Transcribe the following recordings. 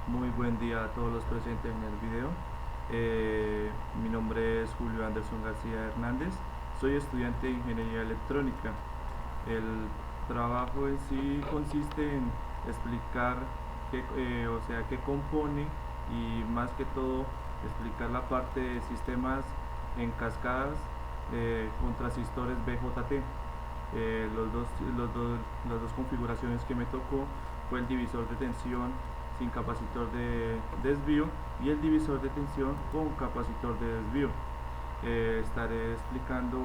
Muy buen día a todos los presentes en el video. Mi nombre es Julio Anderson García Hernández. Soy estudiante de Ingeniería Electrónica. El trabajo en sí consiste en explicar qué compone y más que todo explicar la parte de sistemas en cascadas con transistores BJT. Las dos configuraciones que me tocó fue el divisor de tensión sin capacitor de desvío y el divisor de tensión con capacitor de desvío. Estaré explicando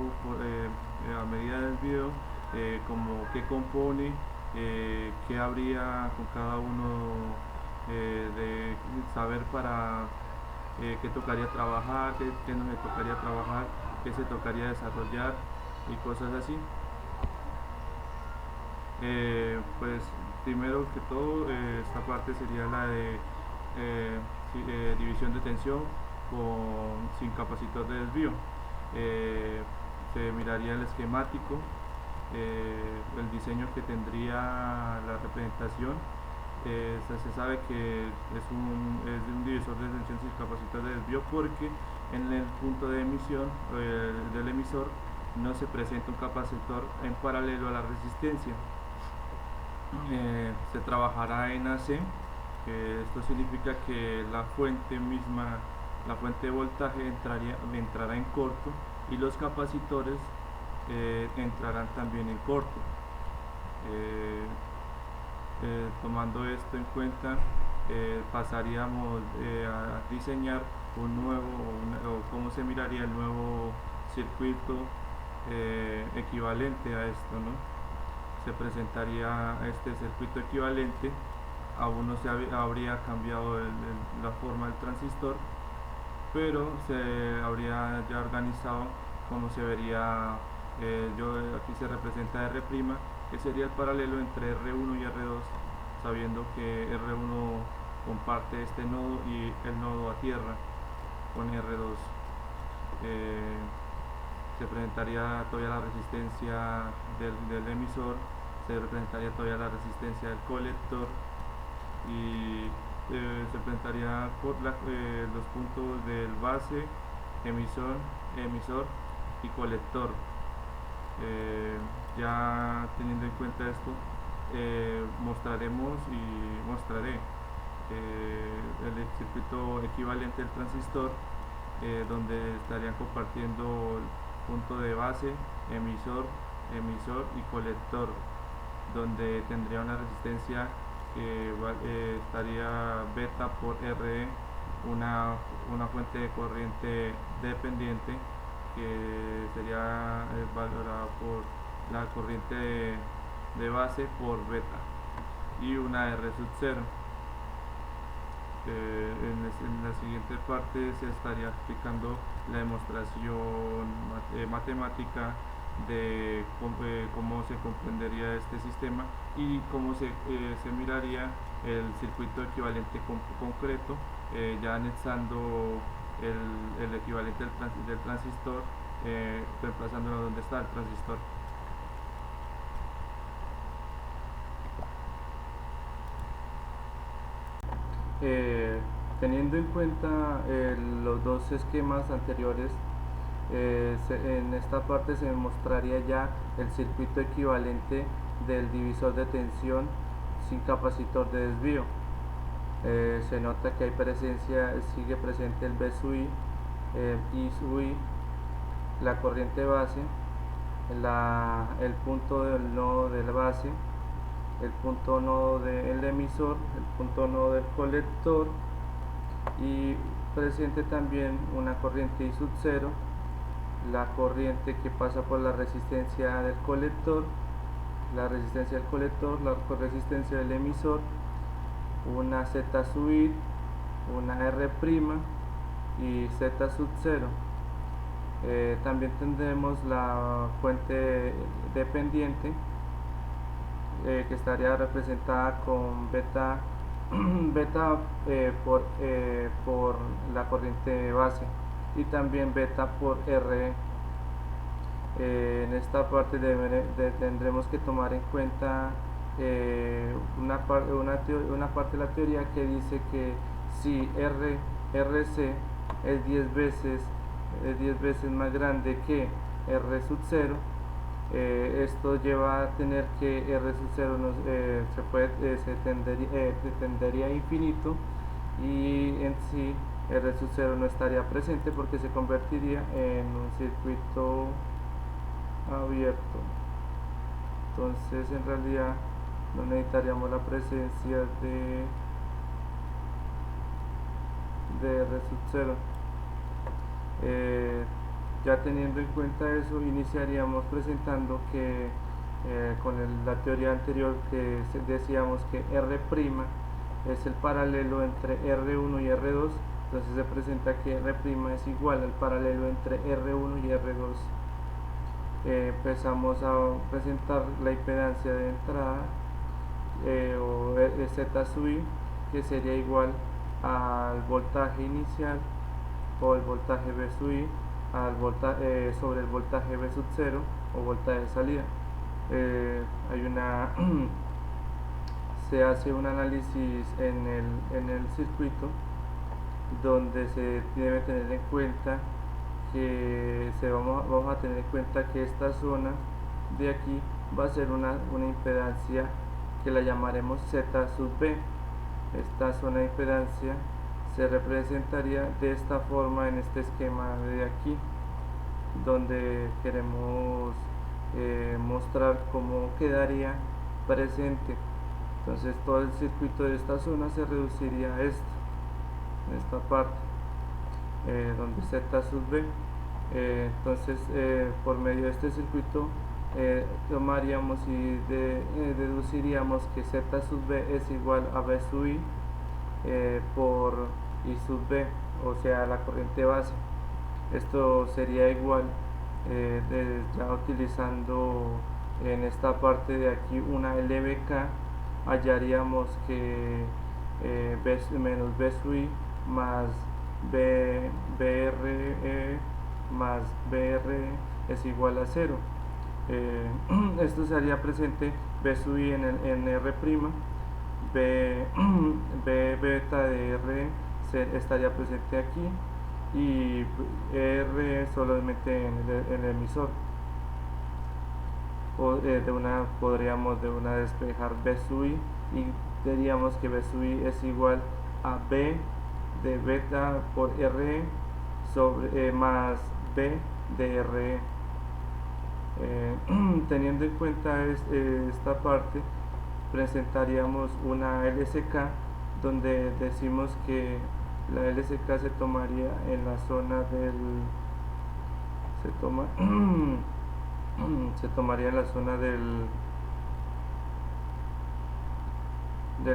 a medida del video como qué compone, qué habría con cada uno de saber para qué tocaría trabajar, qué no se tocaría trabajar, qué se tocaría desarrollar y cosas así. Pues primero que todo, esta parte sería la de división de tensión sin capacitor de desvío. Eh, Se miraría el esquemático, el diseño que tendría la representación. Se sabe que es un divisor de tensión sin capacitor de desvío porque en el punto de emisión del emisor no se presenta un capacitor en paralelo a la resistencia. Se trabajará en AC, que esto significa que la fuente misma, la fuente de voltaje entrará en corto y los capacitores entrarán también en corto. Eh, Tomando esto en cuenta, pasaríamos a diseñar o cómo se miraría el nuevo circuito equivalente a esto, ¿no? Se presentaría este circuito equivalente. Aún no se habría cambiado la forma del transistor, pero se habría ya organizado como se vería. Aquí se representa R', que sería el paralelo entre R1 y R2, sabiendo que R1 comparte este nodo y el nodo a tierra con R2. Eh, Se presentaría todavía la resistencia del emisor, se representaría todavía la resistencia del colector y se presentaría los puntos del base, emisor y colector. Ya teniendo en cuenta esto, mostraré el circuito equivalente del transistor, donde estarían compartiendo el punto de base, emisor y colector, donde tendría una resistencia que estaría beta por RE, una fuente de corriente dependiente que sería valorada por la corriente de base por beta y una R sub 0. En la siguiente parte se estaría explicando la demostración matemática de cómo se comprendería este sistema y cómo se miraría el circuito equivalente concreto, ya anexando el equivalente del transistor, reemplazándolo donde está el transistor. Eh, Teniendo en cuenta los dos esquemas anteriores, en esta parte se mostraría ya el circuito equivalente del divisor de tensión sin capacitor de desvío. Se nota que sigue presente el B sub I, I sub I, la corriente base, el punto del nodo de la base, el punto nodo del emisor, el punto nodo del colector y presente también una corriente I sub 0, la corriente que pasa por la resistencia del colector, la resistencia del emisor, una Z sub I, una R' y Z sub 0. También tendremos la fuente dependiente, que estaría representada con beta por la corriente base y también beta por R. En esta parte tendremos que tomar en cuenta una parte de la teoría que dice que si RC es 10 veces más grande que R sub 0, esto lleva a tener que R sub 0 se tendería a infinito, y en sí R sub 0 no estaría presente porque se convertiría en un circuito abierto. Entonces en realidad no necesitaríamos la presencia de R sub 0. Ya teniendo en cuenta eso, iniciaríamos presentando que con la teoría anterior que decíamos que R' es el paralelo entre R1 y R2, entonces se presenta que R' es igual al paralelo entre R1 y R2. Empezamos a presentar la impedancia de entrada, o Z sub I, que sería igual al voltaje inicial o el voltaje V sub I sobre el voltaje V sub 0 o voltaje de salida. Se hace un análisis en el circuito donde se debe tener en cuenta que vamos a tener en cuenta que esta zona de aquí va a ser una impedancia que la llamaremos Z sub B. Esta zona de impedancia se representaría de esta forma en este esquema de aquí, donde queremos mostrar cómo quedaría presente. Entonces todo el circuito de esta zona se reduciría a esto, en esta parte, donde Z sub B. Entonces por medio de este circuito tomaríamos y deduciríamos que Z sub B es igual a V sub I por I sub B, o sea la corriente base. Esto sería igual, ya utilizando en esta parte de aquí una LBK, hallaríamos que menos B sub I más BRE más BR es igual a 0. Esto se haría presente B sub I en R', B beta de R estaría presente aquí, y R solamente en el emisor. Podríamos de una despejar B sub I y diríamos que B sub I es igual a B de beta por R sobre más B de R. Teniendo en cuenta esta parte, presentaríamos una LSK donde decimos que la LSK se tomaría en la zona se tomaría en la zona del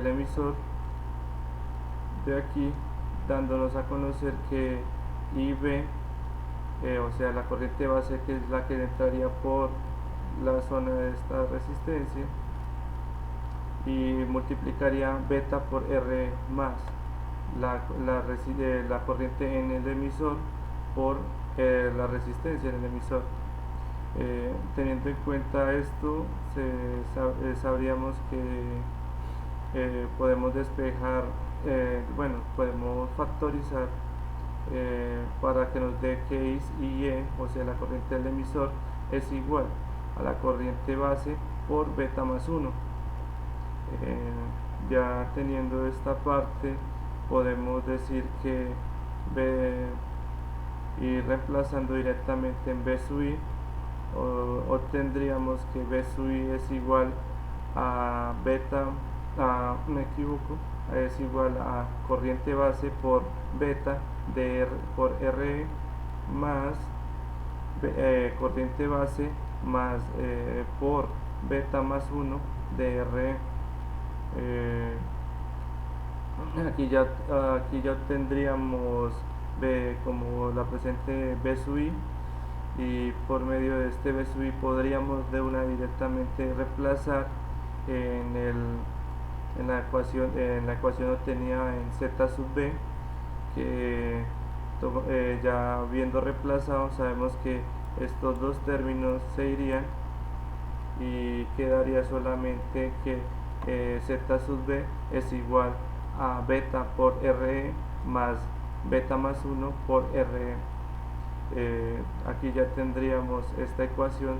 emisor de aquí, dándonos a conocer que IB, o sea la corriente base, que es la que entraría por la zona de esta resistencia, y multiplicaría beta por R más la corriente en el emisor por la resistencia en el emisor. Teniendo en cuenta esto, sabríamos que podemos despejar, podemos factorizar para que nos dé que IE, o sea la corriente del emisor, es igual a la corriente base por beta más 1. Ya teniendo esta parte, podemos decir que y reemplazando directamente en B sub I, obtendríamos que B sub I es igual a beta, es igual a corriente base por beta de R, por RE más corriente base más por beta más 1 de RE. Aquí ya obtendríamos B como la presente B sub I, y por medio de este B sub I podríamos de una directamente reemplazar en la ecuación obtenida en Z sub B, que ya habiendo reemplazado sabemos que estos dos términos se irían y quedaría solamente que Z sub B es igual a beta por RE más beta más 1 por RE. Aquí ya tendríamos esta ecuación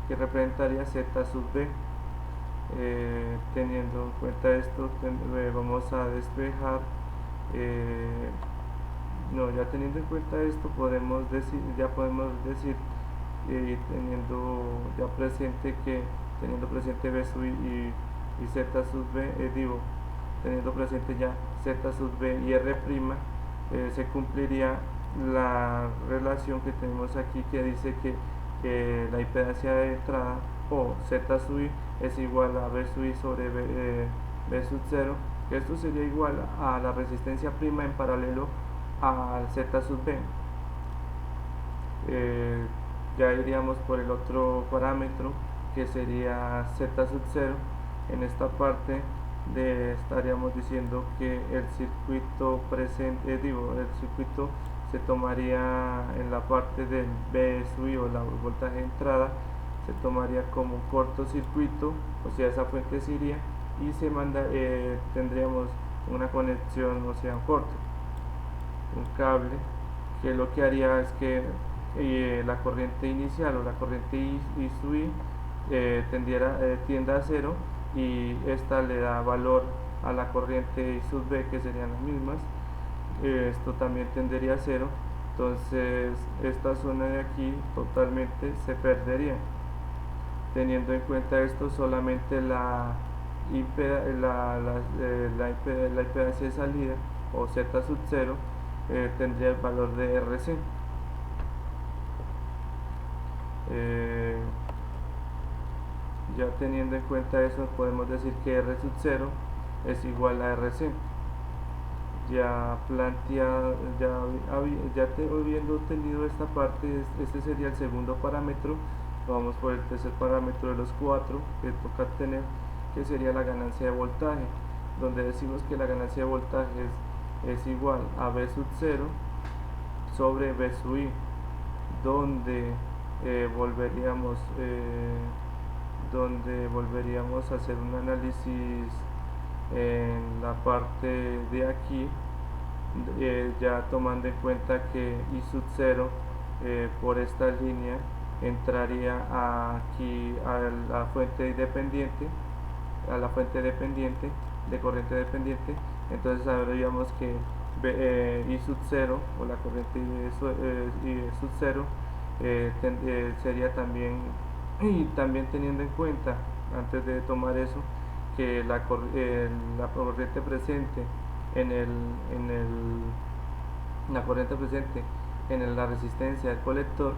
que representaría Z sub B. Teniendo en cuenta esto, vamos a despejar. Ya teniendo en cuenta esto, podemos decir teniendo ya presente teniendo presente B sub y Z sub B, teniendo presente ya Z sub B y R', se cumpliría la relación que tenemos aquí, que dice que la impedancia de entrada, o Z sub I, es igual a B sub I sobre B sub 0, que esto sería igual a la resistencia prima en paralelo al Z sub B. Ya iríamos por el otro parámetro, que sería Z sub 0. En esta parte estaríamos diciendo que el circuito presente, el circuito se tomaría en la parte del B sub I, o la voltaje de entrada, se tomaría como cortocircuito, o sea, esa fuente se iría y tendríamos una conexión, o sea, un corto, un cable, que lo que haría es que la corriente inicial, o la corriente I sub I, tiende a cero, y esta le da valor a la corriente I sub B, que serían las mismas. Esto también tendería a cero, entonces esta zona de aquí totalmente se perdería. Teniendo en cuenta esto, solamente la impedancia de salida, o Z sub 0, tendría el valor de RC. Ya teniendo en cuenta eso, podemos decir que R sub 0 es igual a RC. Ya planteado, habiendo tenido esta parte, este sería el segundo parámetro. Vamos por el tercer parámetro de los 4 que toca tener, que sería la ganancia de voltaje, donde decimos que la ganancia de voltaje es igual a B sub 0 sobre B sub I, donde volveríamos a hacer un análisis en la parte de aquí, ya tomando en cuenta que I sub 0 por esta línea entraría aquí a la fuente dependiente, de corriente dependiente. Entonces sabríamos que I sub 0, o la corriente I sub 0, sería también, y también teniendo en cuenta, antes de tomar eso, que la corriente presente en la resistencia del colector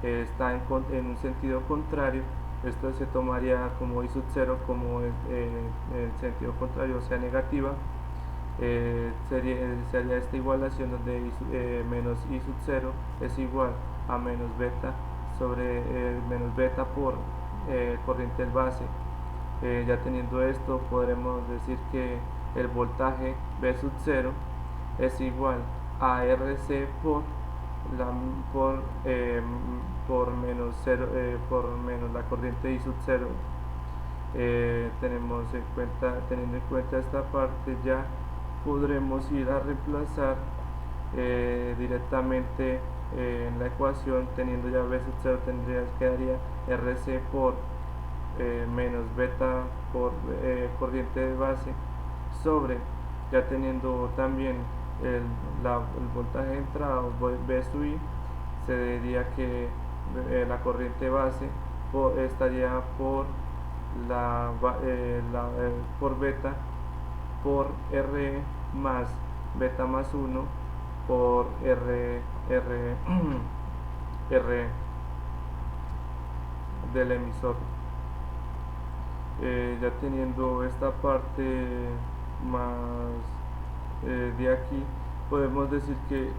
está en un sentido contrario. Esto se tomaría como I sub 0 como el sentido contrario, o sea, negativa. Sería esta igualación donde menos I sub 0 es igual a menos beta sobre menos beta por corriente del base. Ya teniendo esto, podremos decir que el voltaje B sub 0 es igual a RC por menos 0, por menos la corriente I sub 0. Teniendo en cuenta esta parte, ya podremos ir a reemplazar directamente en la ecuación. Teniendo ya B sub 0, quedaría RC por menos beta por corriente de base sobre, ya teniendo también el voltaje de entrada, o B sub I, se diría que la corriente base estaría por por beta por R más beta más 1 por R del emisor. Ya teniendo esta parte más de aquí, podemos decir que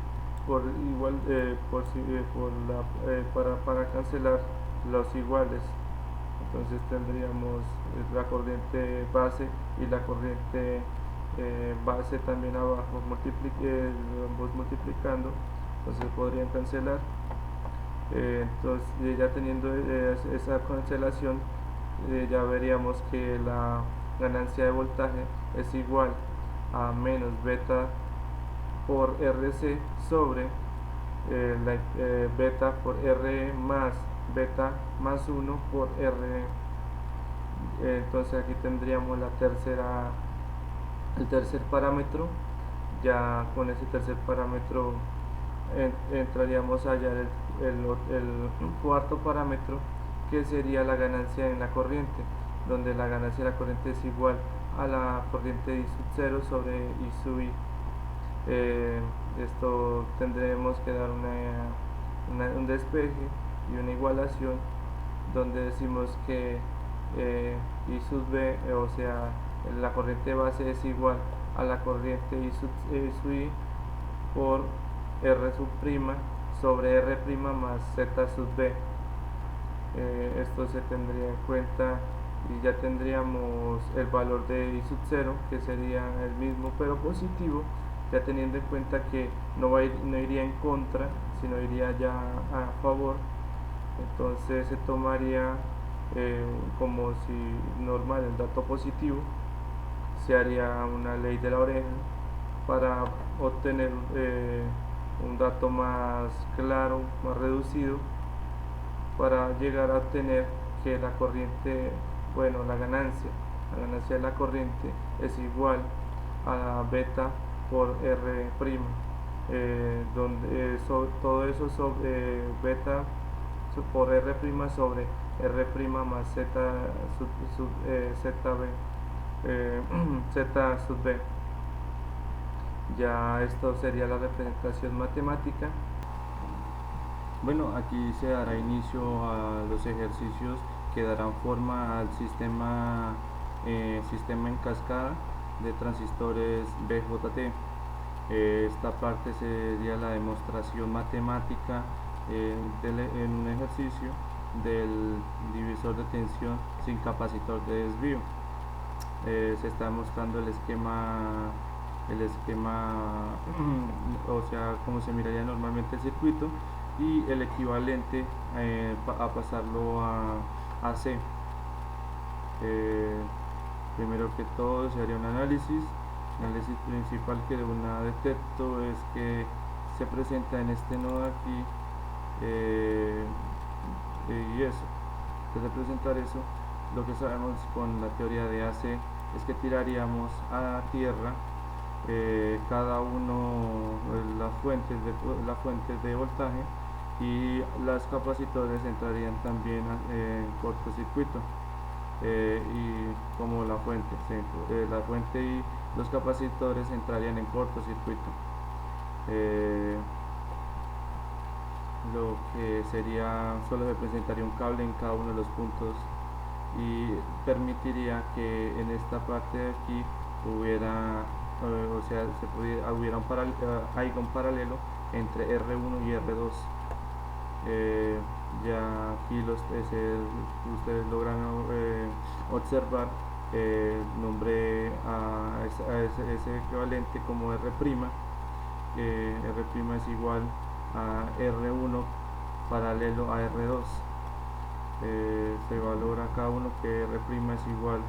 para cancelar los iguales, entonces tendríamos la corriente base y la corriente base también abajo, ambos multiplicando, entonces podrían cancelar. Entonces, ya teniendo esa cancelación, ya veríamos que ganancia de voltaje es igual a menos beta por RC sobre beta por R más beta más 1 por R. Entonces aquí tendríamos el tercer parámetro. Ya con ese tercer parámetro entraríamos a hallar el cuarto parámetro, que sería la ganancia en la corriente, donde la ganancia de la corriente es igual a la corriente I sub 0 sobre I sub I. Esto tendremos que dar un despeje y una igualación, donde decimos que I sub B, o sea, la corriente base es igual a la corriente I sub I por R sub prima sobre R prima más Z sub B. Esto se tendría en cuenta y ya tendríamos el valor de I sub 0, que sería el mismo pero positivo, ya teniendo en cuenta que no iría en contra, sino iría ya a favor. Entonces se tomaría como si normal el dato positivo, se haría una ley de la oreja para obtener un dato más claro, más reducido, para llegar a obtener que la corriente, bueno, la ganancia de la corriente es igual a beta por R prima, donde todo eso sobre beta por R prima sobre R prima más Z ZB, Z sub B. Ya esto sería la representación matemática. Bueno, aquí se dará inicio a los ejercicios que darán forma al sistema en cascada de transistores BJT. Esta parte sería la demostración matemática en un ejercicio del divisor de tensión sin capacitor de desvío. Se está mostrando el esquema o sea, como se miraría normalmente el circuito, y el equivalente a pasarlo a C. Primero que todo se haría un análisis principal que de una detecto es que se presenta en este nodo aquí, y eso, antes de presentar eso, lo que sabemos con la teoría de AC es que tiraríamos a tierra cada uno las fuentes de voltaje, y los capacitores entrarían también en cortocircuito, y como la fuente y los capacitores entrarían en cortocircuito. Lo que sería, solo se presentaría un cable en cada uno de los puntos, y permitiría que en esta parte de aquí hubiera o sea, hubiera un paralelo entre R1 y R2. Ya aquí ustedes logran observar, nombré a ese equivalente como R'. R' es igual a R1 paralelo a R2. Se valora cada uno que R' es igual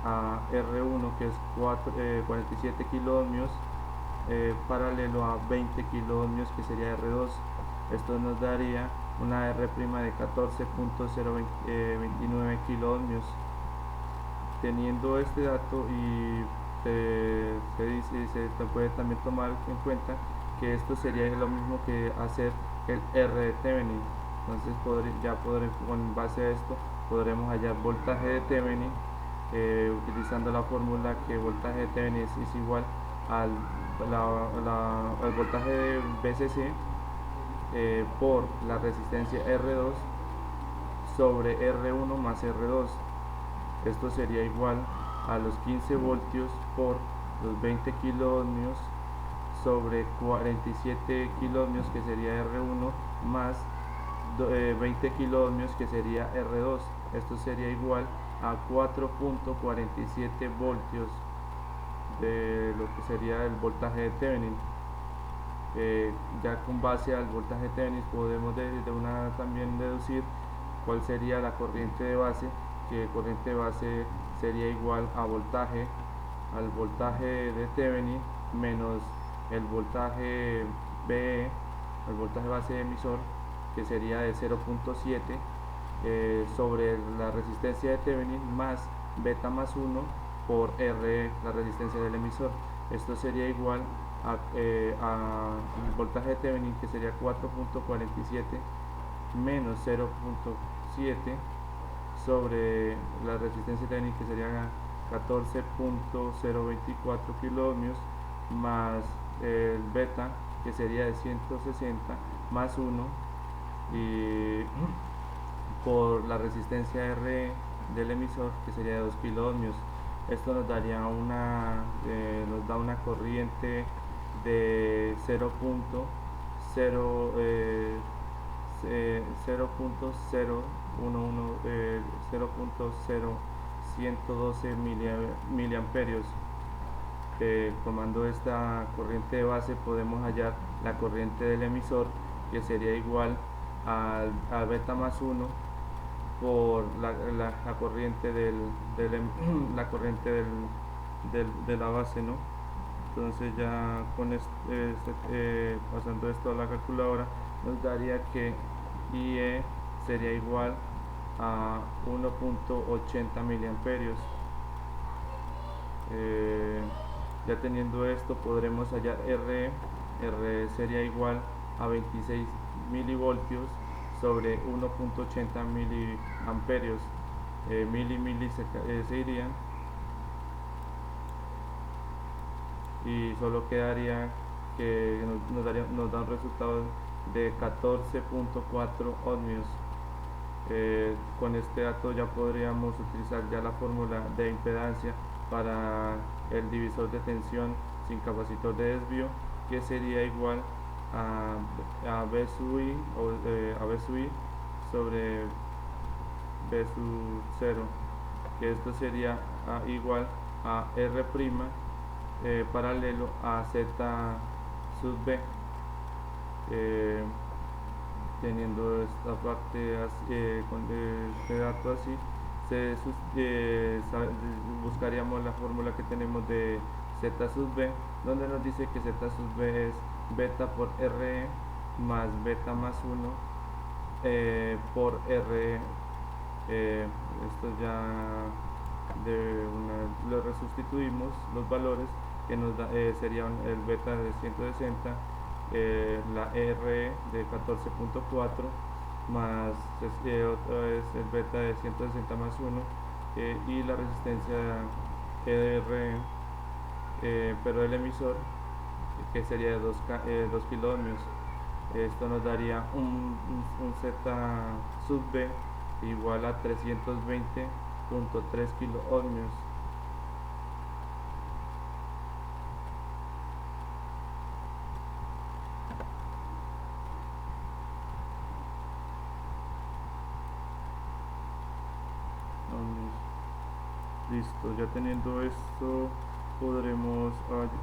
a R1, que es 47 kiloohmios, paralelo a 20 kiloohmios, que sería R2. Esto nos daría una R' de 14.029 kiloohmios. Teniendo este dato, y se puede también tomar en cuenta que esto sería lo mismo que hacer el R de Thevenin. Entonces con base a esto podremos hallar voltaje de Thevenin, utilizando la fórmula que voltaje de Thevenin es igual al voltaje de BCC por la resistencia R2 sobre R1 más R2. Esto sería igual a los 15 voltios por los 20 kiloohmios sobre 47 kiloohmios, que sería R1, más 20 kiloohmios, que sería R2. Esto sería igual a 4.47 voltios de lo que sería el voltaje de Thevenin. Ya con base al voltaje de Thevenin podemos también deducir cuál sería la corriente de base, que corriente de base sería igual a voltaje, al voltaje de Thevenin menos el voltaje BE, el voltaje base de emisor, que sería de 0.7 sobre la resistencia de Thevenin más beta más 1 por R, la resistencia del emisor. Esto sería igual a el voltaje de Thevenin, que sería 4.47 menos 0.7 sobre la resistencia Thevenin, que sería 14.024 kiloohmios, más el beta, que sería de 160 más 1, y por la resistencia R del emisor, que sería de 2 kiloohmios. Esto nos daría nos da una corriente de 0.112 miliamperios. Tomando esta corriente de base, podemos hallar la corriente del emisor, que sería igual a beta más 1 por la corriente la corriente de la base, ¿no? Entonces ya con pasando esto a la calculadora, nos daría que IE sería igual a 1.80 miliamperios. Ya teniendo esto, podremos hallar R sería igual a 26 milivoltios sobre 1.80 miliamperios. Mili se irían, y solo quedaría que nos da un resultado de 14.4 ohmios. Con este dato ya podríamos utilizar ya la fórmula de impedancia para el divisor de tensión sin capacitor de desvío, que sería igual a B sub I, a B sub I sobre B sub 0, que esto sería igual a R' paralelo a Z sub B. Teniendo esta parte con este dato así, buscaríamos la fórmula que tenemos de Z sub B, donde nos dice que Z sub B es beta por RE más beta más 1 por RE. Esto ya lo resustituimos los valores, que nos da, serían el beta de 160, la R de 14.4 más otra vez el beta de 160 más 1, y la resistencia ER, pero el emisor, que sería de 2 kiloohmios. Esto nos daría un Z sub B igual a 320.3 kiloohmios. Listo, ya teniendo esto, podremos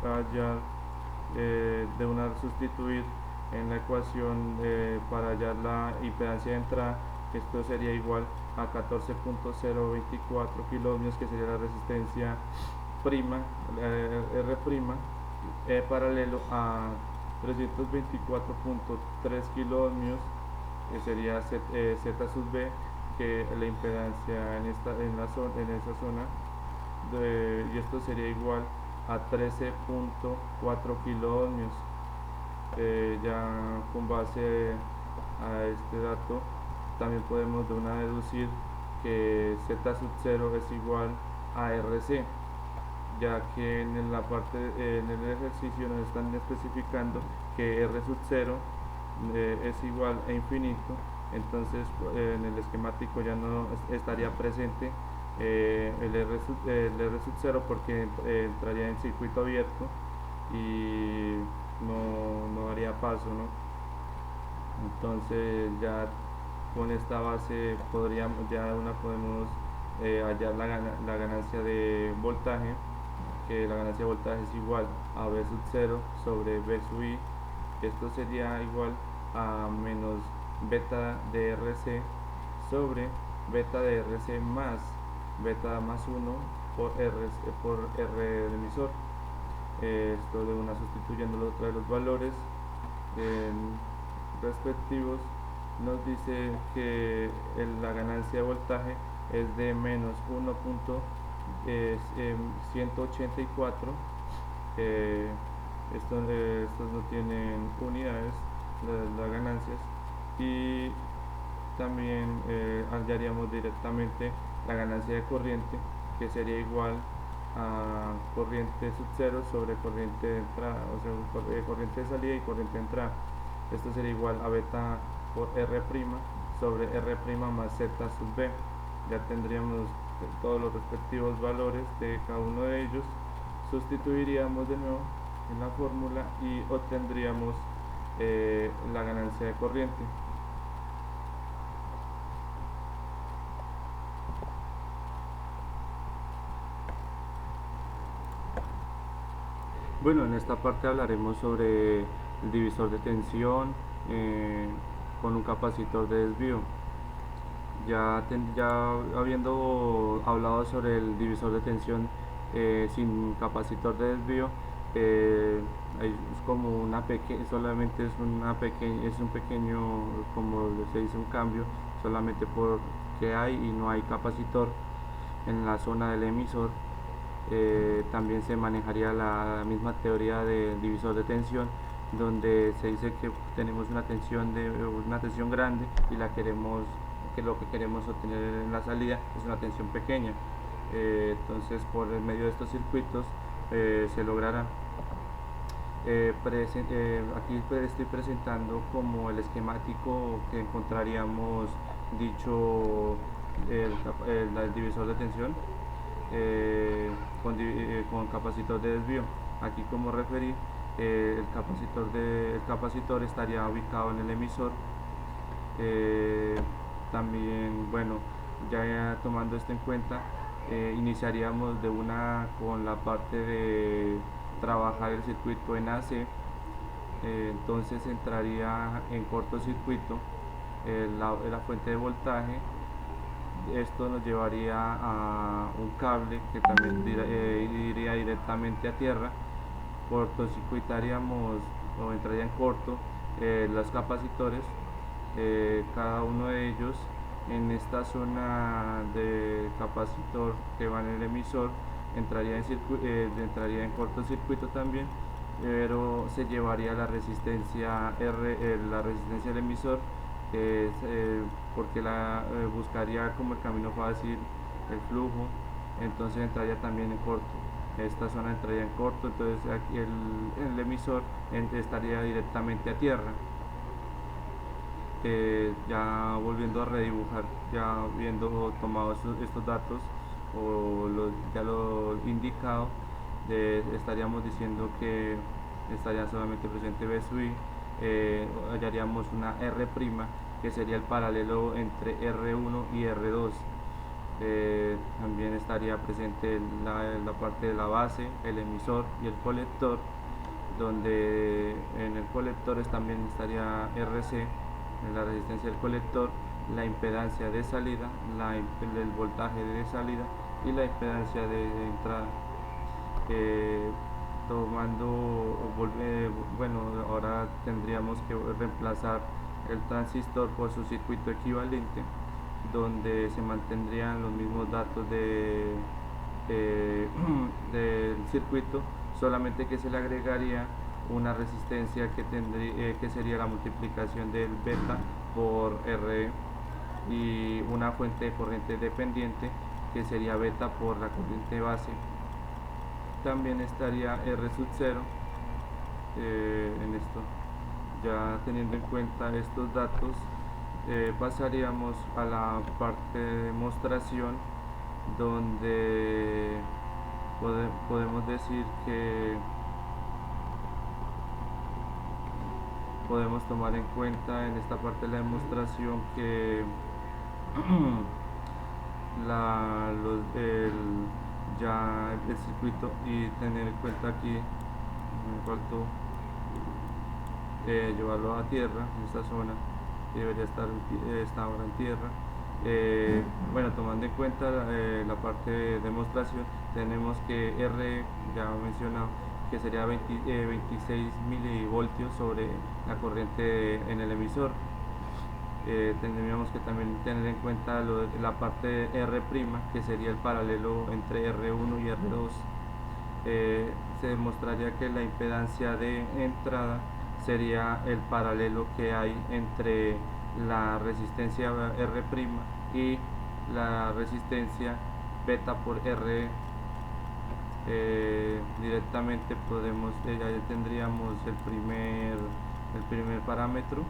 hallar sustituir en la ecuación para hallar la impedancia de entrada. Esto sería igual a 14.024 kiloohmios, que sería la resistencia prima, R', paralelo a 324.3 kiloohmios, que sería Z sub B, que la impedancia en esa zona, y esto sería igual a 13.4 kiloohmios. Ya con base a este dato, también podemos de una deducir que Z sub 0 es igual a RC, ya que en el ejercicio nos están especificando que R sub 0 es igual a infinito. Entonces en el esquemático ya no estaría presente el R sub 0, porque entraría en circuito abierto y no daría paso, ¿no? Entonces ya con esta base podemos hallar la ganancia de voltaje, que la ganancia de voltaje es igual a B sub 0 sobre B sub I. Esto sería igual a menos beta de RC sobre beta de RC más beta más 1 por R del emisor. Esto de una sustituyendo otra de los valores respectivos, nos dice que la ganancia de voltaje es de menos 1.184. Estos no tienen unidades, las ganancias, y también hallaríamos directamente la ganancia de corriente, que sería igual a corriente sub 0 sobre corriente de entrada, o sea, corriente de salida y corriente de entrada. Esto sería igual a beta por R' sobre R' más Z sub B. Ya tendríamos todos los respectivos valores de cada uno de ellos. Sustituiríamos de nuevo en la fórmula y obtendríamos la ganancia de corriente. Bueno, en esta parte hablaremos sobre el divisor de tensión con un capacitor de desvío. Ya habiendo hablado sobre el divisor de tensión sin capacitor de desvío, es como solamente es un pequeño, como se dice, un cambio, solamente porque hay y no hay capacitor en la zona del emisor. También se manejaría la misma teoría del divisor de tensión, donde se dice que tenemos una tensión grande y lo que queremos obtener en la salida es una tensión pequeña. Entonces, por el medio de estos circuitos se logrará. Aquí estoy presentando como el esquemático que encontraríamos dicho el divisor de tensión con capacitor de desvío. Aquí, como referí, el capacitor estaría ubicado en el emisor. También, bueno, ya tomando esto en cuenta, iniciaríamos de una con la parte de trabajar el circuito en AC. Entonces entraría en cortocircuito la fuente de voltaje. Esto nos llevaría a un cable que también iría directamente a tierra. Cortocircuitaríamos o entraría en corto los capacitores, cada uno de ellos en esta zona de capacitor que va en el emisor entraría en cortocircuito también, pero se llevaría la resistencia la resistencia del emisor, porque buscaría como el camino fácil el flujo, entonces entraría también en corto. Esta zona entraría en corto, entonces aquí el emisor estaría directamente a tierra. Ya volviendo a redibujar, ya habiendo tomado estos datos o ya lo indicado, estaríamos diciendo que estaría solamente presente B sub I. Hallaríamos una R' que sería el paralelo entre R1 y R2. También estaría presente la parte de la base, el emisor y el colector, donde en el colector también estaría RC, la resistencia del colector, la impedancia de salida, el voltaje de salida y la impedancia de entrada. Bueno, ahora tendríamos que reemplazar el transistor por su circuito equivalente, donde se mantendrían los mismos datos del circuito, solamente que se le agregaría una resistencia que sería la multiplicación del beta por R, y una fuente de corriente dependiente que sería beta por la corriente base. También estaría R sub 0 en esto. Ya teniendo en cuenta estos datos, pasaríamos a la parte de demostración, donde podemos decir que podemos tomar en cuenta en esta parte de la demostración que ya el circuito, y tener en cuenta aquí me faltó llevarlo a tierra en esta zona, debería estar ahora en tierra. Bueno, tomando en cuenta la parte de demostración, tenemos que R, ya mencionado, que sería 26 milivoltios sobre la corriente en el emisor. Tendríamos que también tener en cuenta la parte de R', que sería el paralelo entre R1 y R2. Se demostraría que la impedancia de entrada sería el paralelo que hay entre la resistencia R' y la resistencia beta por R. Directamente podemos, ya tendríamos el primer parámetro.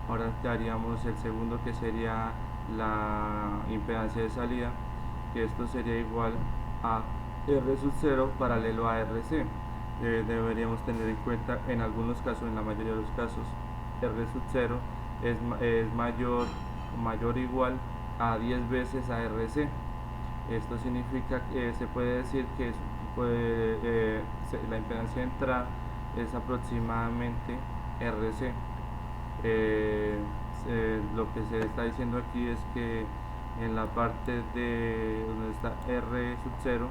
Ahora haríamos el segundo, que sería la impedancia de salida, que esto sería igual a R sub 0 paralelo a RC. Deberíamos tener en cuenta, en algunos casos, en la mayoría de los casos, R sub 0 es mayor o igual a 10 veces a RC. Esto significa que se puede decir que la impedancia de entrada es aproximadamente RC. Lo que se está diciendo aquí es que en la parte de donde está R sub 0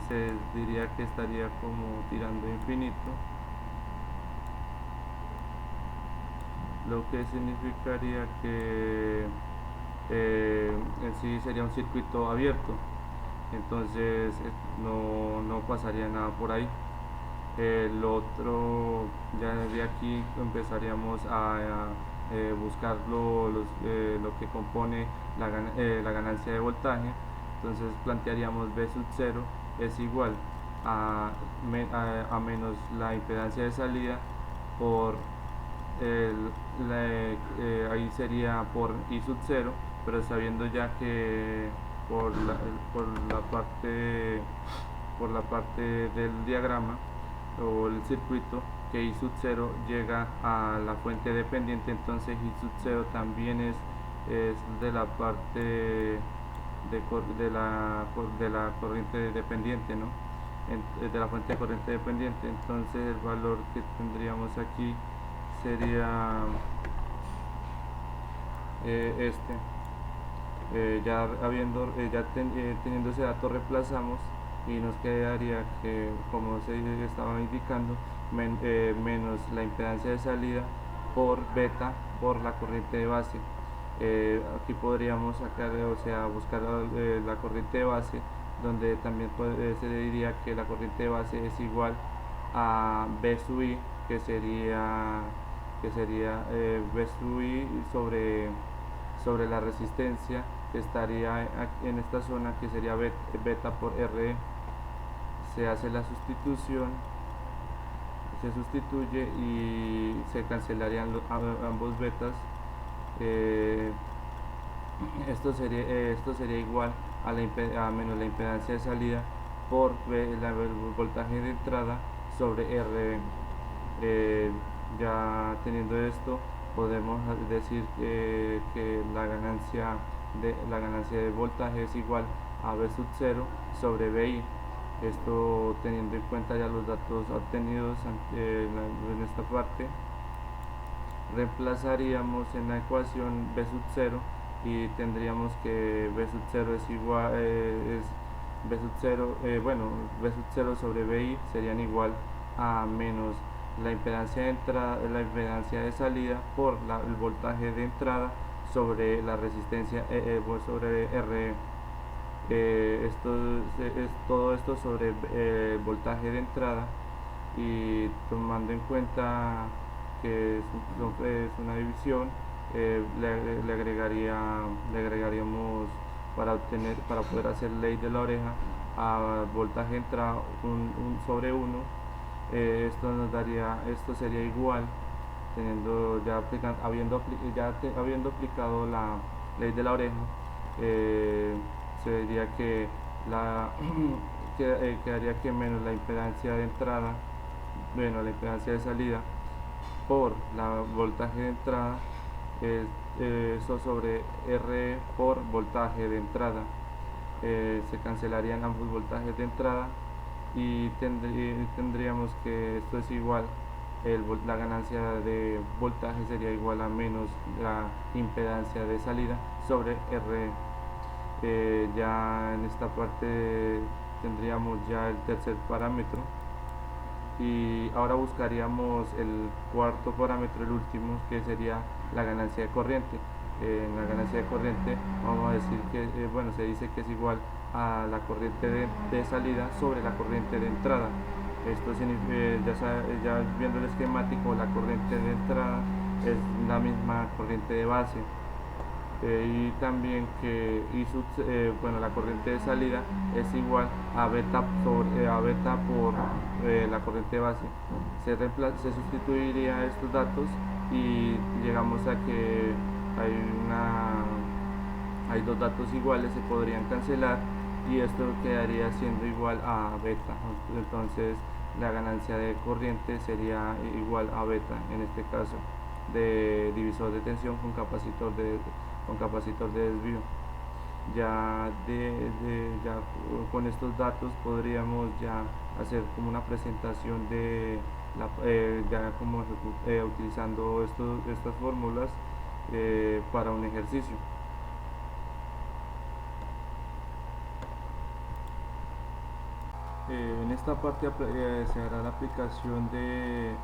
se diría que estaría como tirando infinito, lo que significaría que en sí sería un circuito abierto, entonces no pasaría nada por ahí. El otro, ya de aquí empezaríamos a buscar lo que compone la ganancia de voltaje. Entonces plantearíamos V sub 0 es igual a menos la impedancia de salida por ahí sería por I sub 0, pero sabiendo ya que por la parte del diagrama o el circuito, que I sub 0 llega a la fuente dependiente, entonces I sub 0 también es de la parte de la corriente dependiente, ¿no? De la fuente de corriente dependiente. Entonces el valor que tendríamos aquí sería teniendo ese dato, reemplazamos y nos quedaría que, como se estaba indicando, menos la impedancia de salida por beta por la corriente de base. Aquí podríamos sacar, o sea, buscar la corriente de base, donde también se diría que la corriente de base es igual a B sub I, que sería B sub I sobre la resistencia, que estaría en esta zona, que sería beta por R. Se hace la sustitución, se sustituye y se cancelarían ambos betas. Esto sería igual a menos la impedancia de salida por el voltaje de entrada sobre R. Ya teniendo esto, podemos decir que la ganancia de voltaje es igual a V sub 0 sobre VI. Esto teniendo en cuenta ya los datos obtenidos en esta parte, reemplazaríamos en la ecuación V sub 0 y tendríamos que V sub 0 es igual, V sub 0, V sub 0 sobre VI serían igual a menos la impedancia de entrada, la impedancia de salida por el voltaje de entrada sobre la resistencia sobre R. Todo esto sobre el voltaje de entrada, y tomando en cuenta que es una división, le agregaríamos para poder hacer ley de la oreja a voltaje de entrada un sobre 1. Esto sería igual, teniendo habiendo aplicado la ley de la oreja, se diría que quedaría que menos la impedancia de entrada, la impedancia de salida por la voltaje de entrada, eso sobre R por voltaje de entrada. Se cancelarían ambos voltajes de entrada y tendríamos que esto es igual la ganancia de voltaje sería igual a menos la impedancia de salida sobre R. Ya en esta parte tendríamos ya el tercer parámetro, y ahora buscaríamos el cuarto parámetro, el último, que sería la ganancia de corriente. En la ganancia de corriente vamos a decir que bueno, se dice que es igual a la corriente de salida sobre la corriente de entrada. Esto significa, ya viendo el esquemático, la corriente de entrada es la misma corriente de base, y también que bueno, la corriente de salida es igual a beta, a beta por la corriente de base. Se sustituiría estos datos y llegamos a que hay dos datos iguales, se podrían cancelar, y esto quedaría siendo igual a beta. Entonces la ganancia de corriente sería igual a beta, en este caso de divisor de tensión con capacitor de desvío. Ya con estos datos podríamos ya hacer como una presentación de ya como utilizando estas fórmulas para un ejercicio. En esta parte se hará la aplicación de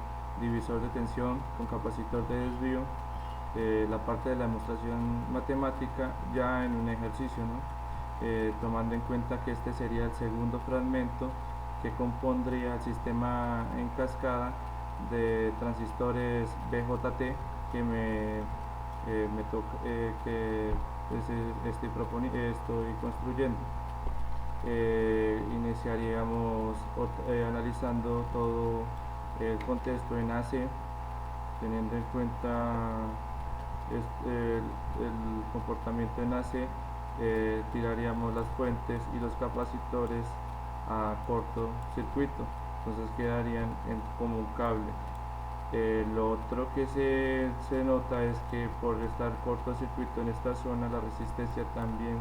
divisor de tensión con capacitor de desvío, la parte de la demostración matemática ya en un ejercicio, ¿no? Tomando en cuenta que este sería el segundo fragmento que compondría el sistema en cascada de transistores BJT que me toca, que estoy construyendo. Iniciaríamos analizando todo el contexto en AC, teniendo en cuenta el comportamiento en AC. Tiraríamos las fuentes y los capacitores a corto circuito, entonces quedarían como un cable. Lo otro que se nota es que por estar cortocircuito en esta zona, la resistencia también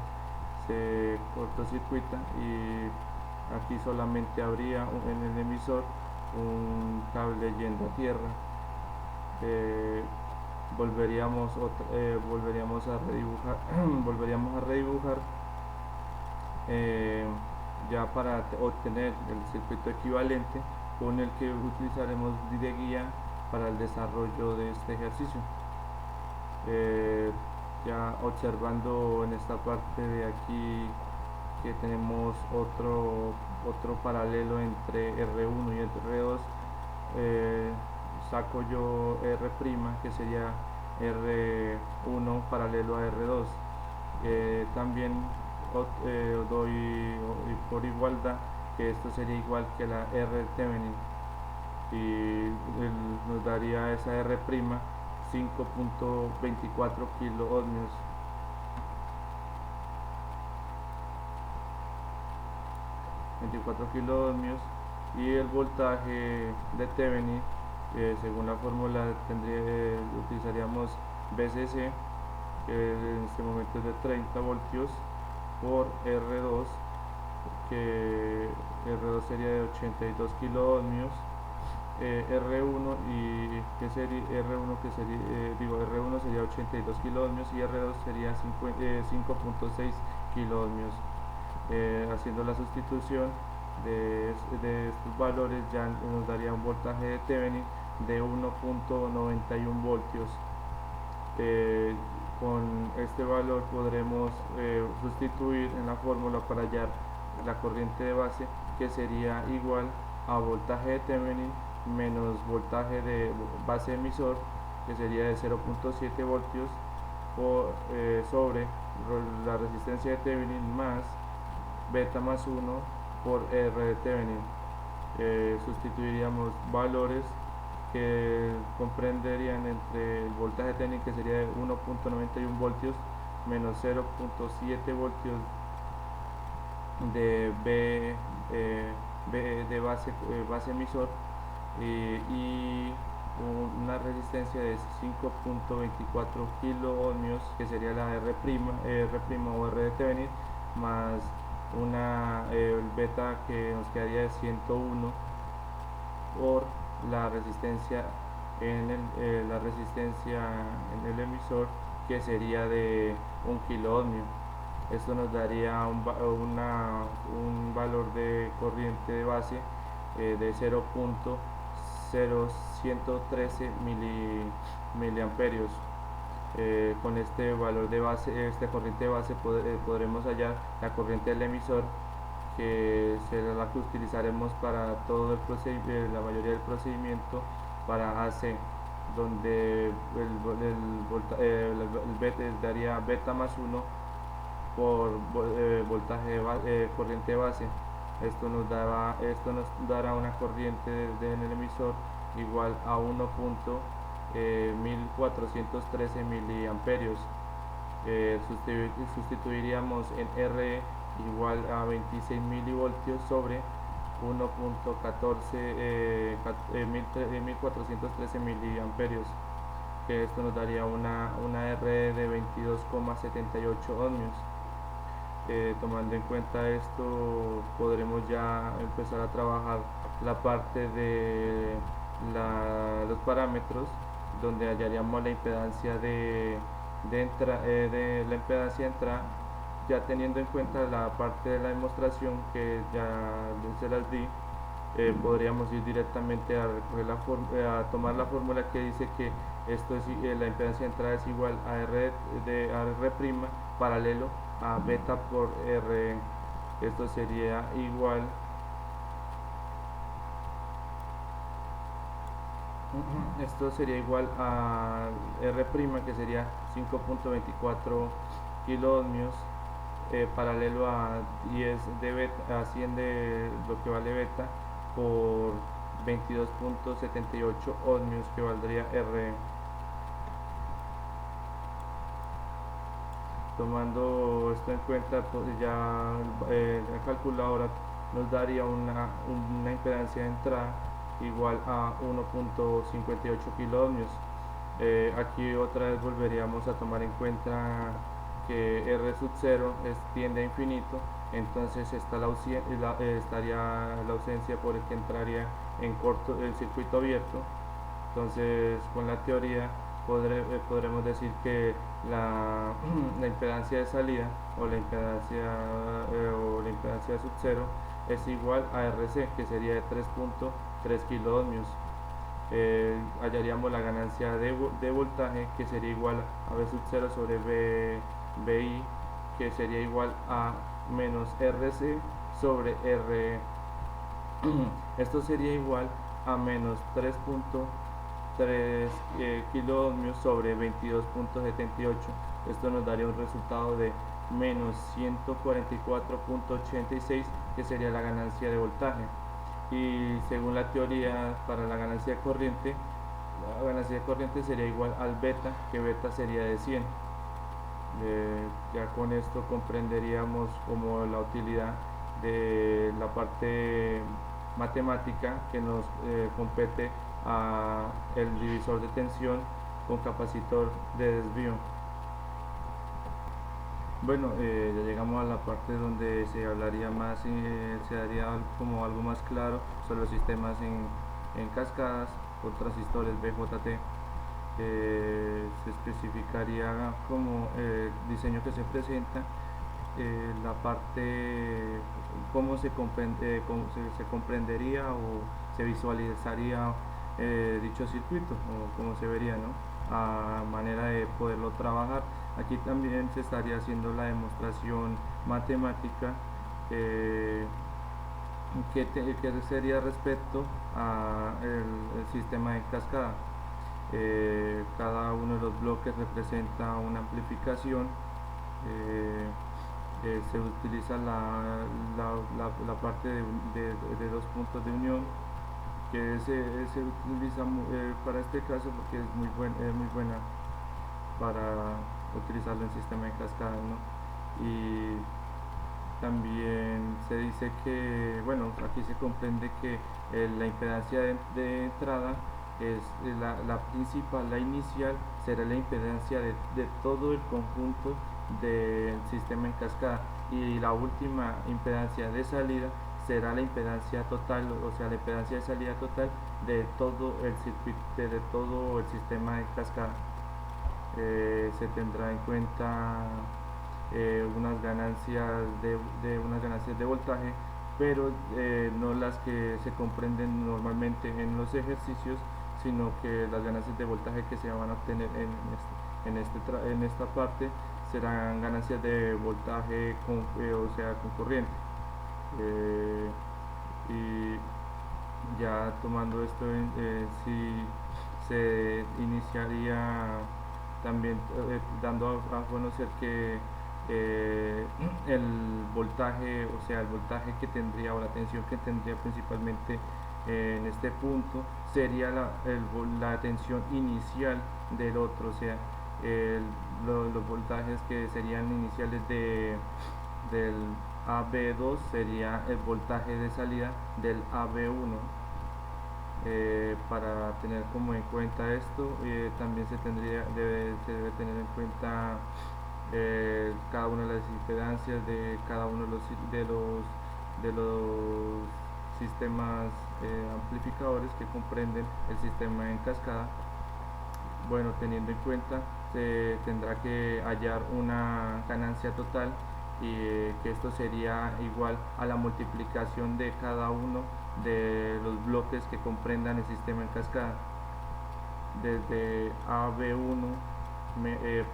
se cortocircuita, y aquí solamente habría en el emisor un cable yendo a tierra. Volveríamos a redibujar volveríamos a redibujar ya para obtener el circuito equivalente con el que utilizaremos de guía para el desarrollo de este ejercicio. Ya observando en esta parte de aquí que tenemos otro paralelo entre R1 y R2, saco yo R', que sería R1 paralelo a R2. También doy por igualdad que esto sería igual que la R Thevenin, y nos daría esa R' 5.24 kilo ohmios. Y el voltaje de Thevenin, según la fórmula utilizaríamos VCC, que en este momento es de 30 voltios, por R2, que R2 sería de 82 kilo ohmios, R1 y que sería R1 que sería R1 sería 82 kilo ohmios y R2 sería 5.6 kilo ohmios. Haciendo la sustitución de estos valores ya nos daría un voltaje de Thevenin de 1.91 voltios. Con este valor podremos sustituir en la fórmula para hallar la corriente de base, que sería igual a voltaje de Thevenin menos voltaje de base emisor, que sería de 0.7 voltios sobre la resistencia de Thevenin más beta más 1 por R de Thevenin. Sustituiríamos valores que comprenderían entre el voltaje de Thevenin, que sería de 1.91 voltios menos 0.7 voltios de B de base emisor, y una resistencia de 5.24 kilo ohmios, que sería la R' o R de Thevenin, más una beta que nos quedaría de 101 por la resistencia en el emisor, que sería de 1 kilo ohmio. Esto nos daría un valor de corriente de base de 0.0113 miliamperios. Con este valor de base, esta corriente de base, podremos hallar la corriente del emisor, que será la que utilizaremos para todo la mayoría del procedimiento para AC, donde el beta daría beta más 1 por corriente base. Esto nos dará una corriente en el emisor igual a 1.1413 miliamperios. Sustituiríamos en R igual a 26 milivoltios sobre 1413 miliamperios, que esto nos daría una R de 22,78 ohmios. Tomando en cuenta esto, podremos ya empezar a trabajar la parte de los parámetros, donde hallaríamos la impedancia de la impedancia de entrada, ya teniendo en cuenta la parte de la demostración que ya se las di. Podríamos ir directamente a tomar la fórmula que dice que la impedancia de entrada es igual a R paralelo a beta por R. Esto sería igual a R', que sería 5.24 kilo ohmios, paralelo a 10 de beta, a 100 de lo que vale beta, por 22.78 ohmios, que valdría R. Tomando esto en cuenta, pues ya la calculadora nos daría una impedancia de entrada igual a 1.58 kilo ohmios. Aquí otra vez volveríamos a tomar en cuenta que R sub 0 tiende a infinito, entonces estaría la ausencia por el que entraría en corto el circuito abierto. Entonces, con la teoría podremos decir que la impedancia de salida o la impedancia sub 0 es igual a RC, que sería de 3.3 kilo ohmios. Hallaríamos la ganancia de voltaje, que sería igual a V sub 0 sobre VI, que sería igual a menos RC sobre R. Esto sería igual a menos 3.3 kilo ohmios sobre 22.78. Esto nos daría un resultado de menos 144.86, que sería la ganancia de voltaje. Y según la teoría, para la ganancia de corriente sería igual al beta, que beta sería de 100. Ya con esto comprenderíamos como la utilidad de la parte matemática que nos compete a el divisor de tensión con capacitor de desvío. Bueno, ya llegamos a la parte donde se hablaría más, se daría como algo más claro sobre los sistemas en cascadas por transistores BJT. Se especificaría como diseño que se presenta, la parte cómo se comprendería o se visualizaría dicho circuito, o cómo se vería, ¿no?, a manera de poderlo trabajar. Aquí también se estaría haciendo la demostración matemática, que sería respecto a el sistema de cascada. Cada uno de los bloques representa una amplificación. Se utiliza la parte de dos puntos de unión, que se utiliza para este caso porque es muy buena para utilizarlo en sistema de cascada, ¿no? Y también se dice que, bueno, aquí se comprende que la impedancia de entrada es la principal, la inicial, será la impedancia de todo el conjunto del sistema en cascada, y la última impedancia de salida será la impedancia total, o sea, la impedancia de salida total de todo el circuito, de todo el sistema de cascada. Se tendrá en cuenta unas ganancias de voltaje, pero no las que se comprenden normalmente en los ejercicios, sino que las ganancias de voltaje que se van a obtener en esta parte serán ganancias de voltaje o sea, con corriente. Y ya tomando esto, si se iniciaría también dando a conocer que el voltaje, o sea, el voltaje que tendría o la tensión que tendría principalmente en este punto sería la tensión inicial del otro, o sea, los voltajes que serían iniciales del AB2 sería el voltaje de salida del AB1. Para tener como en cuenta esto, también se debe tener en cuenta cada una de las impedancias de cada uno de los sistemas amplificadores que comprenden el sistema en cascada. Bueno, teniendo en cuenta, se tendrá que hallar una ganancia total y que esto sería igual a la multiplicación de cada uno de los bloques que comprendan el sistema en cascada, desde AB1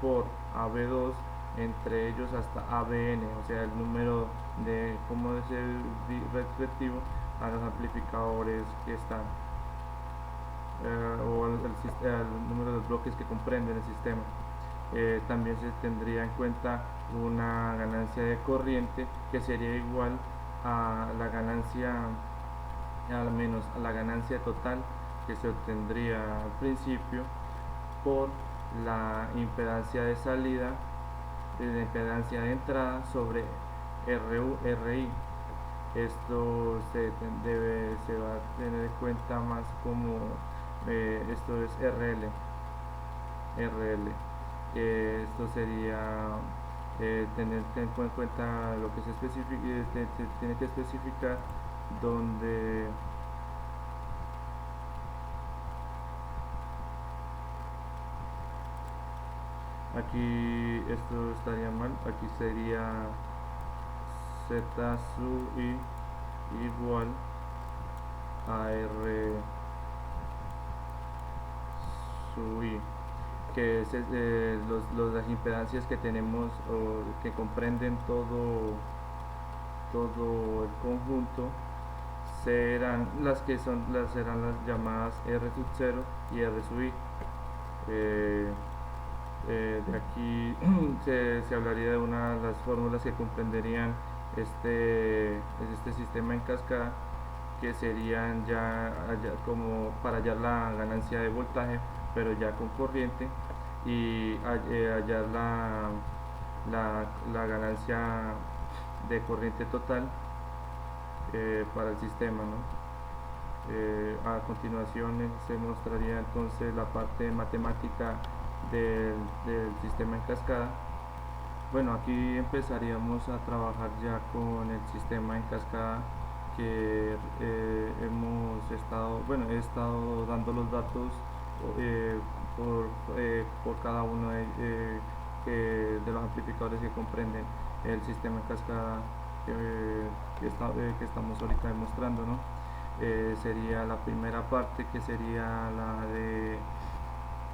por AB2, entre ellos hasta ABN, o sea, el número de cómo es el respectivo a los amplificadores que están, o el número de bloques que comprenden el sistema. También se tendría en cuenta una ganancia de corriente que sería igual a la ganancia, al menos a la ganancia total que se obtendría al principio por la impedancia de salida, la impedancia de entrada sobre RI. Esto se va a tener en cuenta más como esto es RL. Esto sería tener en cuenta lo que se tiene que especificar, donde aquí esto estaría mal, aquí sería Z sub I igual a R sub I, que es las impedancias que tenemos o que comprenden todo el conjunto serán las llamadas R sub 0 y R sub I. De aquí se hablaría de una de las fórmulas que comprenderían este sistema en cascada, que serían ya como para hallar la ganancia de voltaje, pero ya con corriente, y hallar la ganancia de corriente total para el sistema, ¿no? A continuación se mostraría entonces la parte matemática del sistema en cascada. Bueno, aquí empezaríamos a trabajar ya con el sistema en cascada que he estado dando los datos por cada uno de los amplificadores que comprenden el sistema en cascada que estamos ahorita demostrando, ¿no? Sería la primera parte, que sería la de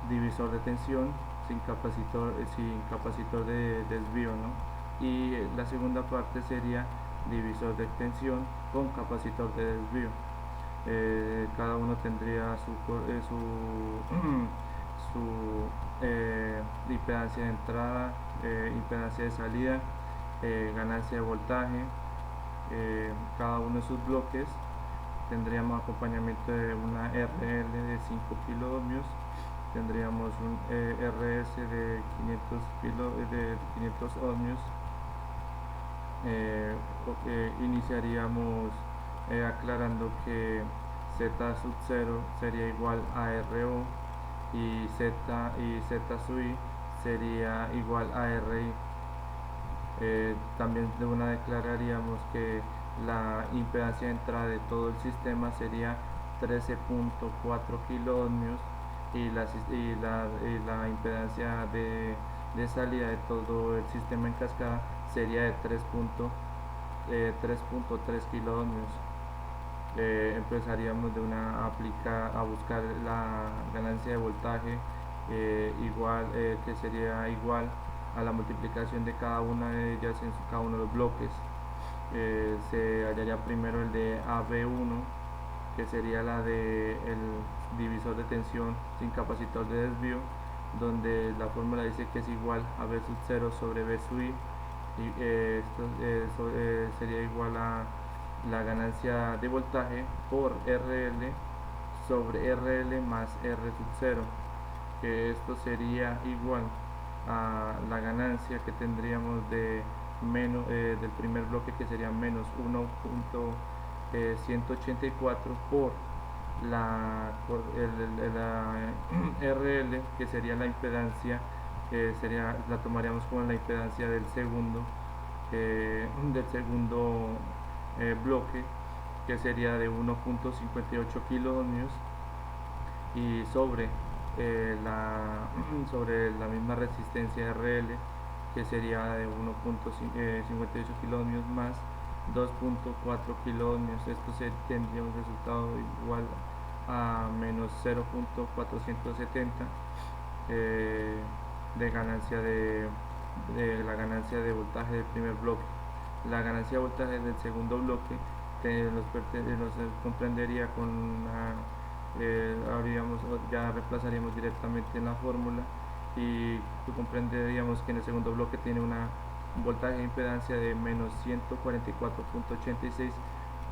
divisor de tensión sin capacitor de desvío, ¿no? Y la segunda parte sería divisor de tensión con capacitor de desvío. Cada uno tendría su impedancia de entrada, impedancia de salida, ganancia de voltaje. Cada uno de sus bloques tendríamos acompañamiento de una RL de 5 kiloohmios, tendríamos un RS de 500 ohmios. Iniciaríamos aclarando que Z sub 0 sería igual a RO y Z sub I sería igual a RI. También de una declararíamos que la impedancia de entrada de todo el sistema sería 13.4 kiloohmios y la impedancia de salida de todo el sistema en cascada sería de 3.3 kiloohmios. Empezaríamos a buscar la ganancia de voltaje igual que sería igual a la multiplicación de cada una de ellas en cada uno de los bloques. Se hallaría primero el de AB1, que sería la de el divisor de tensión sin capacitor de desvío, donde la fórmula dice que es igual a B sub 0 sobre B sub I, y esto sería igual a la ganancia de voltaje por RL sobre RL más R sub 0, que esto sería igual a la ganancia que tendríamos de del primer bloque, que sería menos 1.184 por la RL, que sería la impedancia, la tomaríamos como la impedancia del segundo bloque, que sería de 1.58 kiloohmios, y sobre la misma resistencia RL, que sería de 1.58 kiloohmios más 2.4 kiloohmios. Esto tendría un resultado igual a menos 0.470 de ganancia de la ganancia de voltaje del primer bloque. La ganancia de voltaje del segundo bloque nos comprendería con ya reemplazaríamos directamente en la fórmula, y comprenderíamos que en el segundo bloque tiene un voltaje de impedancia de menos 144.86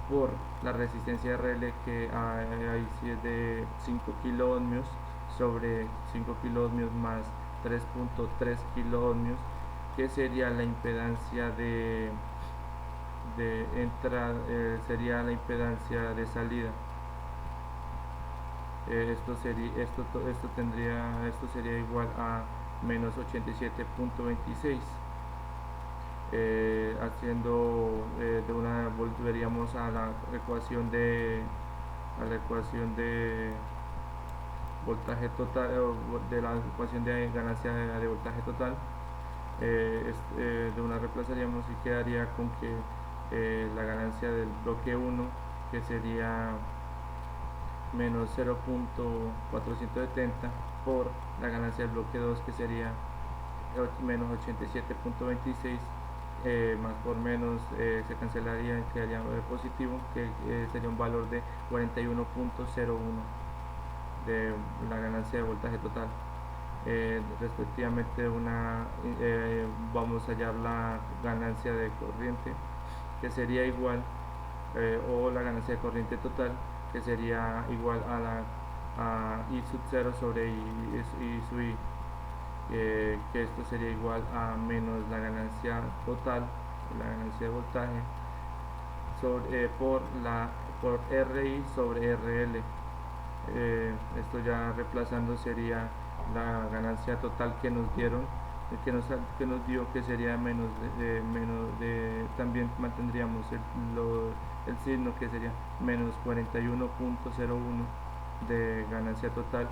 por la resistencia RL, que ahí sí es de 5 kiloohmios sobre 5 kiloohmios más 3.3 kiloohmios, que sería la impedancia de entrada, sería la impedancia de salida. Esto sería igual a menos 87.26. Volveríamos a la ecuación de voltaje total, de la ecuación de ganancia de voltaje total. De una reemplazaríamos y quedaría con que la ganancia del bloque 1, que sería menos 0.470 por la ganancia del bloque 2, que sería menos 87.26, más por menos se cancelaría y quedaría positivo, que sería un valor de 41.01 de la ganancia de voltaje total. Respectivamente vamos a hallar la ganancia de corriente, que sería igual o la ganancia de corriente total, que sería igual a I sub 0 sobre I sub I, que esto sería igual a menos la ganancia total, la ganancia de voltaje por RI sobre RL. Esto ya reemplazando sería la ganancia total que nos dieron, que nos dio, que sería también mantendríamos el signo, que sería menos 41.01 de ganancia total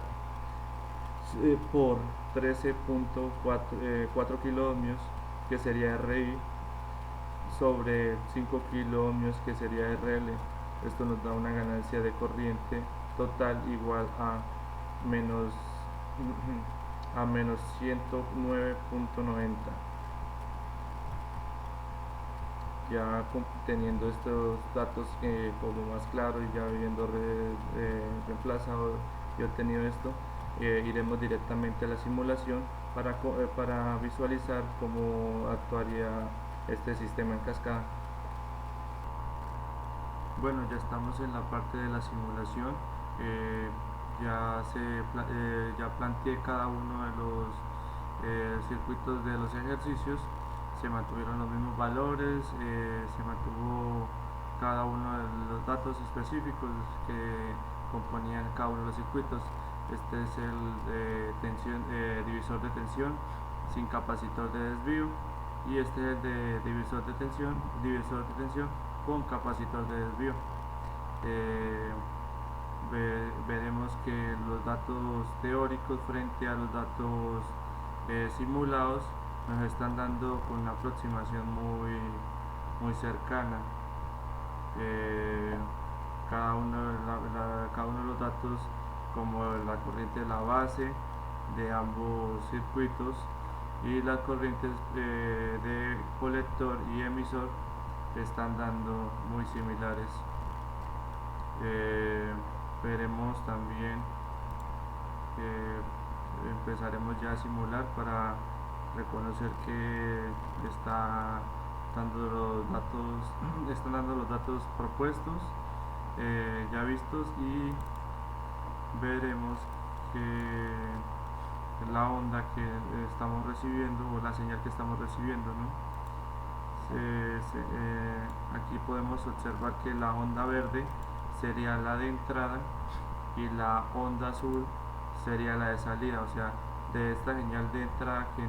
por 13.4 kiloohmios, que sería RI, sobre 5 kiloohmios, que sería RL. Esto nos da una ganancia de corriente total igual a menos 109.90. Ya teniendo estos datos como más claro, y ya habiendo reemplazado y obtenido esto, iremos directamente a la simulación para visualizar cómo actuaría este sistema en cascada. Bueno, ya estamos en la parte de la simulación. Ya planteé cada uno de los circuitos de los ejercicios. Se mantuvieron los mismos valores, se mantuvo cada uno de los datos específicos que componían cada uno de los circuitos. Este es el divisor de tensión sin capacitor de desvío, y este es el de divisor de tensión con capacitor de desvío. Veremos que los datos teóricos frente a los datos simulados nos están dando con una aproximación muy cercana. Cada uno de los datos, como la corriente de la base de ambos circuitos y las corrientes de colector y emisor, están dando muy similares. Veremos también, empezaremos ya a simular para reconocer que están dando los datos propuestos, ya vistos, y veremos que la onda que estamos recibiendo, o la señal que estamos recibiendo, ¿no? Aquí podemos observar que la onda verde sería la de entrada y la onda azul sería la de salida, o sea, de esta señal de entrada que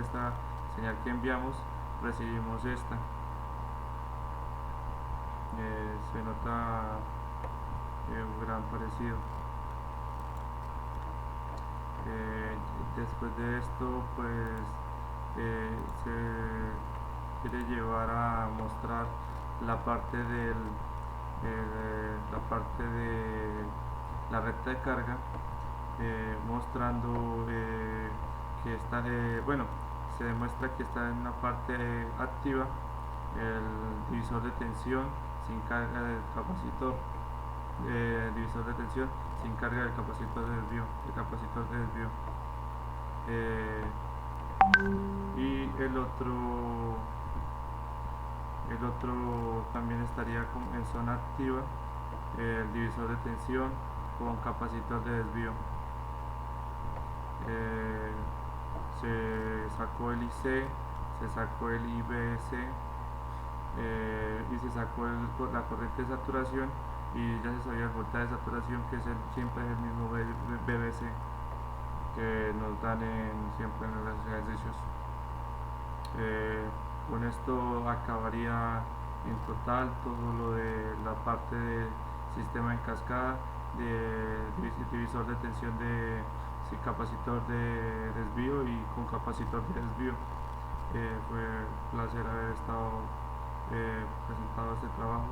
esta señal que enviamos, recibimos esta. Se nota un gran parecido. Después de esto, pues se quiere llevar a mostrar la parte de la recta de carga, mostrando que está, se demuestra que está en una parte activa el divisor de tensión sin carga del capacitor, divisor de tensión sin carga del capacitor de desvío, y el otro también estaría en zona activa, el divisor de tensión con capacitor de desvío. Se sacó el IC, se sacó el IBC, y se sacó la corriente de saturación, y ya se sabía el voltaje de saturación, que siempre es el mismo BBC que nos dan siempre en los ejercicios. Con esto acabaría en total todo lo de la parte del sistema en cascada, de divisor de tensión sin capacitor de desvío y con capacitor de desvío. Fue un placer haber estado presentado este trabajo.